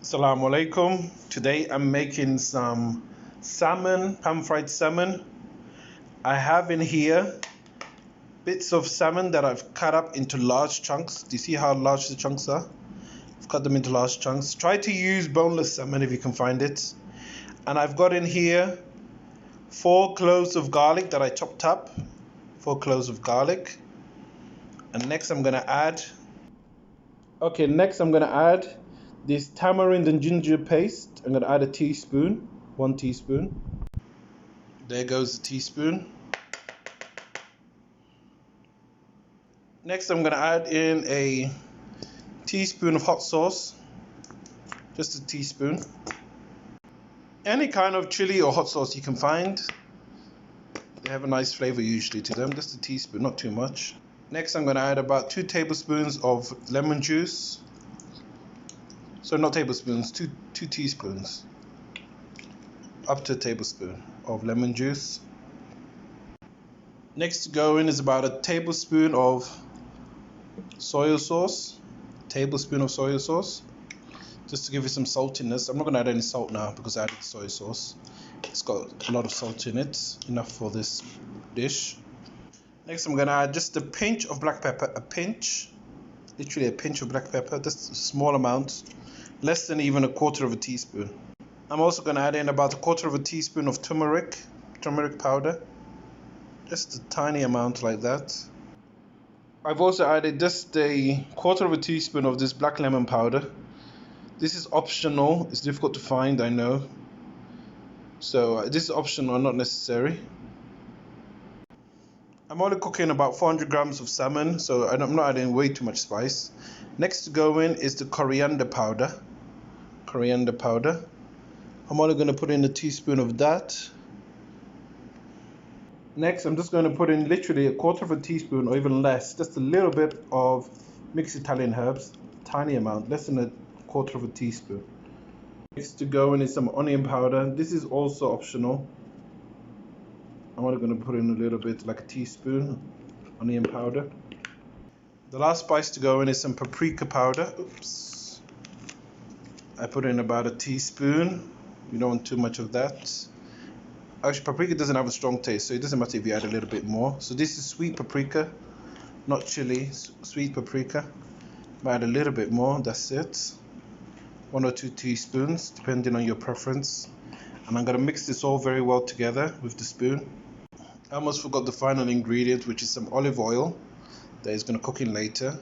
Assalamu alaikum. Today I'm making some salmon, pan-fried salmon. I have in here bits of salmon that I've cut up into large chunks. Do you see how large the chunks are? I've cut them into large chunks. Try to use boneless salmon if you can find it. And I've got in here 4 cloves of garlic that I chopped up. 4 cloves of garlic. And next I'm gonna add this tamarind and ginger paste. I'm going to add a teaspoon, 1 teaspoon. There goes a teaspoon. Next I'm going to add in a teaspoon of hot sauce, just a teaspoon. Any kind of chili or hot sauce you can find. They have a nice flavor usually to them, just a teaspoon, not too much. Next I'm going to add about 2 tablespoons of lemon juice. So not tablespoons, 2 teaspoons, up to a tablespoon of lemon juice. Next to go in is about a tablespoon of soy sauce, just to give it some saltiness. I'm not going to add any salt now because I added soy sauce. It's got a lot of salt in it, enough for this dish. Next I'm going to add just a pinch of black pepper, literally a pinch of black pepper, just a small amount. Less than even a quarter of a teaspoon. I'm also going to add in about a quarter of a teaspoon of turmeric powder. Just a tiny amount like that. I've also added just a quarter of a teaspoon of this black lemon powder. This is optional. It's difficult to find, I know. So this is optional, not necessary. I'm only cooking about 400 grams of salmon, so I'm not adding way too much spice. Next to go in is the coriander powder. I'm only going to put in a teaspoon of that. Next, I'm just going to put in literally a quarter of a teaspoon or even less, just a little bit of mixed Italian herbs, tiny amount, less than a quarter of a teaspoon. Next to go in is some onion powder. This is also optional. I'm only going to put in a little bit, like a teaspoon, onion powder. The last spice to go in is some paprika powder. I put in about a teaspoon. You don't want too much of that. Actually, paprika doesn't have a strong taste, so it doesn't matter if you add a little bit more. So this is sweet paprika, not chili, sweet paprika. I add a little bit more, that's it. 1 or 2 teaspoons, depending on your preference. And I'm going to mix this all very well together with the spoon. I almost forgot the final ingredient, which is some olive oil that is going to cook in later.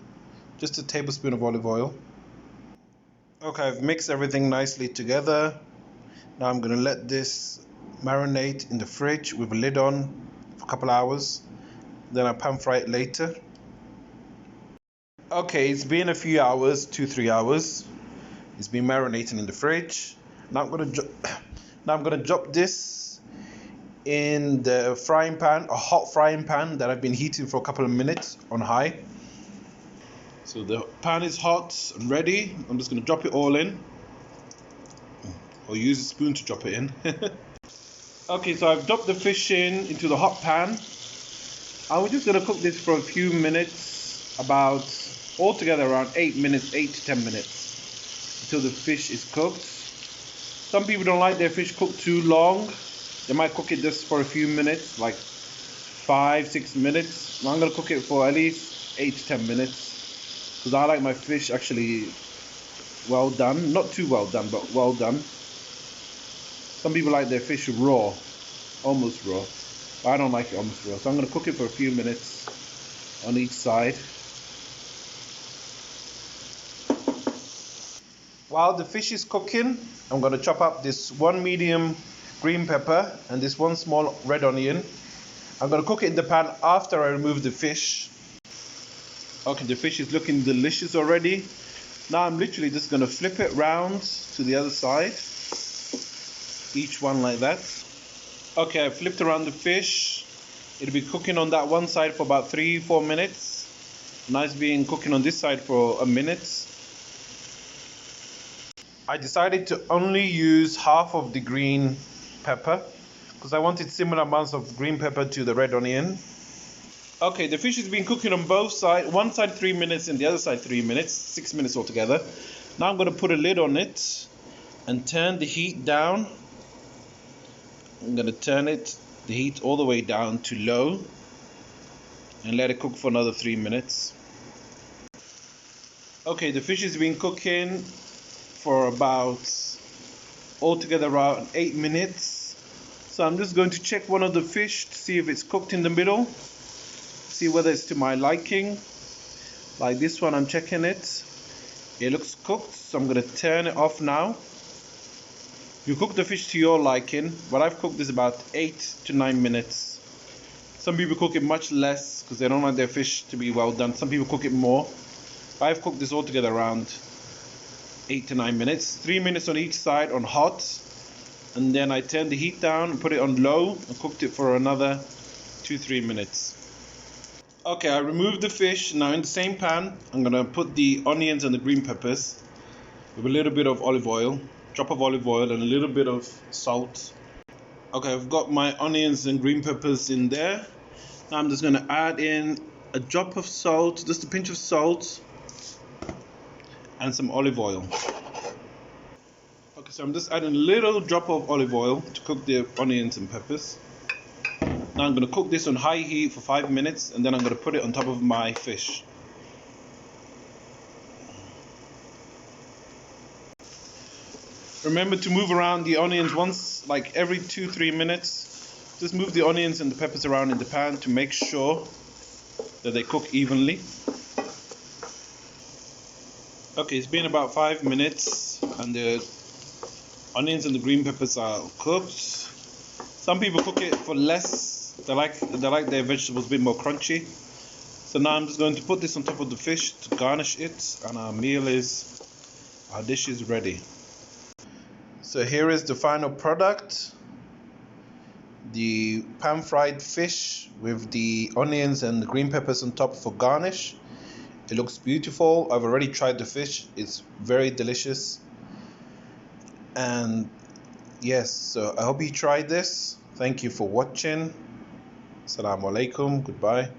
Just a tablespoon of olive oil. Okay, I've mixed everything nicely together. Now I'm going to let this marinate in the fridge with a lid on for a couple hours. Then I'll pan fry it later. Okay, it's been a few hours, 2-3 hours. It's been marinating in the fridge. Now I'm going to drop this in the frying pan, a hot frying pan that I've been heating for a couple of minutes on high. So the pan is hot and ready. I'm just going to drop it all in, or use a spoon to drop it in. Okay, so I've dropped the fish into the hot pan. And we're just going to cook this for a few minutes, about altogether around 8 to 10 minutes, until the fish is cooked. Some people don't like their fish cooked too long. They might cook it just for a few minutes, like 5-6 minutes. I'm going to cook it for at least 8 to 10 minutes. Because I like my fish actually well done. Not too well done, but well done. Some people like their fish raw, almost raw. But I don't like it almost raw. So I'm going to cook it for a few minutes on each side. While the fish is cooking, I'm going to chop up this 1 medium green pepper and this 1 small red onion. I'm going to cook it in the pan after I remove the fish. Okay, the fish is looking delicious already. Now I'm literally just going to flip it round to the other side. Each one like that. Okay, I flipped around the fish. It'll be cooking on that one side for about 3-4 minutes. Now it's being cooking on this side for a minute. I decided to only use half of the green pepper because I wanted similar amounts of green pepper to the red onion. Okay, the fish has been cooking on both sides. One side 3 minutes and the other side 3 minutes, 6 minutes altogether. Now I'm going to put a lid on it and turn the heat down. I'm going to turn the heat all the way down to low and let it cook for another 3 minutes. Okay, the fish has been cooking for about altogether around 8 minutes. So I'm just going to check one of the fish to see if it's cooked in the middle, see whether it's to my liking. Like this one, I'm checking it. It looks cooked, so I'm going to turn it off now. You cook the fish to your liking. What I've cooked is about 8 to 9 minutes. Some people cook it much less because they don't like their fish to be well done. Some people cook it more. I've cooked this all together around 8 to 9 minutes. 3 minutes on each side on hot. And then I turned the heat down and put it on low and cooked it for another 2-3 minutes. Okay, I removed the fish. Now in the same pan, I'm going to put the onions and the green peppers with a little bit of olive oil. Drop of olive oil and a little bit of salt. Okay, I've got my onions and green peppers in there. Now I'm just going to add in a drop of salt, just a pinch of salt, and some olive oil. Okay, so I'm just adding a little drop of olive oil to cook the onions and peppers. Now I'm going to cook this on high heat for 5 minutes, and then I'm going to put it on top of my fish. Remember to move around the onions once, like every 2-3 minutes. Just move the onions and the peppers around in the pan to make sure that they cook evenly. Okay, it's been about 5 minutes and the onions and the green peppers are cooked. Some people cook it for less. They like their vegetables a bit more crunchy. So now I'm just going to put this on top of the fish to garnish it, and our dish is ready. So here is the final product. The pan-fried fish with the onions and the green peppers on top for garnish. It looks beautiful. I've already tried the fish. It's very delicious. And yes, so I hope you tried this. Thank you for watching. Assalamu alaikum. Goodbye.